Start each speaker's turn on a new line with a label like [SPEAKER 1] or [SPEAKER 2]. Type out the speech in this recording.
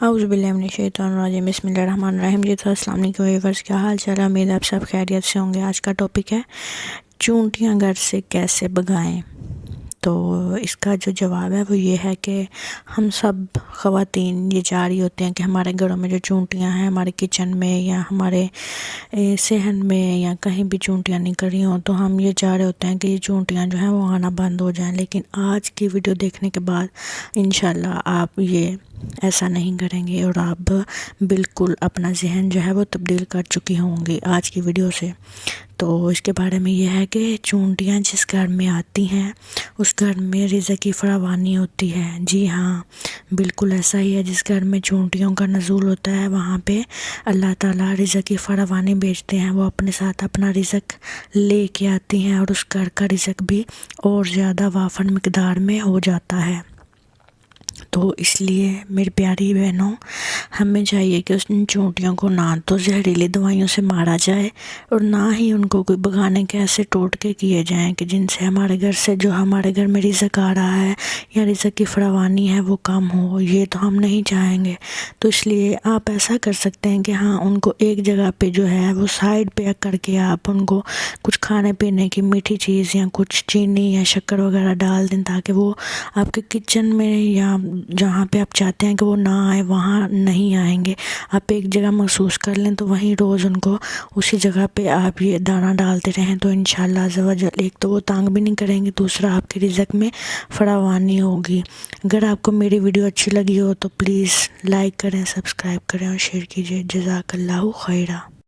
[SPEAKER 1] اعوذ باللہ من الشیطان الرجیم، بسم اللہ الرحمن الرحیم۔ جی تو السلام علیکم ویورز، کیا حال چال ہے؟ امید ہے آپ سب خیریت سے ہوں گے۔ آج کا ٹاپک ہے چونٹیاں گھر سے کیسے بھگائیں۔ تو اس کا جو جواب ہے وہ یہ ہے کہ ہم سب خواتین یہ چاہ رہی ہوتے ہیں کہ ہمارے گھروں میں جو چونٹیاں ہیں، ہمارے کچن میں یا ہمارے صحن میں یا کہیں بھی چونٹیاں نکل رہی ہوں، تو ہم یہ چاہ رہے ہوتے ہیں کہ یہ چونٹیاں جو ہیں وہ آنا بند ہو جائیں۔ لیکن آج کی ویڈیو دیکھنے کے بعد انشاءاللہ آپ یہ ایسا نہیں کریں گے اور آپ بالکل اپنا ذہن جو ہے وہ تبدیل کر چکی ہوں گی آج کی ویڈیو سے۔ تو اس کے بارے میں یہ ہے کہ چونٹیاں جس گھر میں آتی ہیں اس گھر میں رزق کی فراوانی ہوتی ہے۔ جی ہاں، بالکل ایسا ہی ہے۔ جس گھر میں چونٹیوں کا نزول ہوتا ہے وہاں پہ اللہ تعالیٰ رزق کی فراوانی بھیجتے ہیں، وہ اپنے ساتھ اپنا رزق لے کے آتی ہیں اور اس گھر کا رزق بھی اور زیادہ وافر مقدار میں ہو جاتا ہے۔ تو اس لیے میری پیاری بہنوں، ہمیں چاہیے کہ ان چونٹیوں کو نہ تو زہریلی دوائیوں سے مارا جائے اور نہ ہی ان کو کوئی بھگانے کے ایسے ٹوٹکے کیے جائیں کہ جن سے ہمارے گھر میں رزق آ رہا ہے یا رزق کی فراوانی ہے وہ کم ہو۔ یہ تو ہم نہیں چاہیں گے۔ تو اس لیے آپ ایسا کر سکتے ہیں کہ ہاں، ان کو ایک جگہ پہ جو ہے وہ سائڈ پہ کر کے آپ ان کو کچھ کھانے پینے کی میٹھی چیز یا کچھ چینی یا شکر وغیرہ ڈال دیں، تاکہ وہ آپ کے کچن میں یا جہاں پہ آپ چاہتے ہیں کہ وہ نہ آئے وہاں نہیں آئیں گے۔ آپ ایک جگہ محسوس کر لیں تو وہیں روز ان کو اسی جگہ پہ آپ یہ دانہ ڈالتے رہیں، تو انشاءاللہ عز و جل ایک تو وہ تانگ بھی نہیں کریں گے، دوسرا آپ کے رزق میں فراوانی ہوگی۔ اگر آپ کو میری ویڈیو اچھی لگی ہو تو پلیز لائک کریں، سبسکرائب کریں اور شیئر کیجیے۔ جزاک اللہ خیرہ۔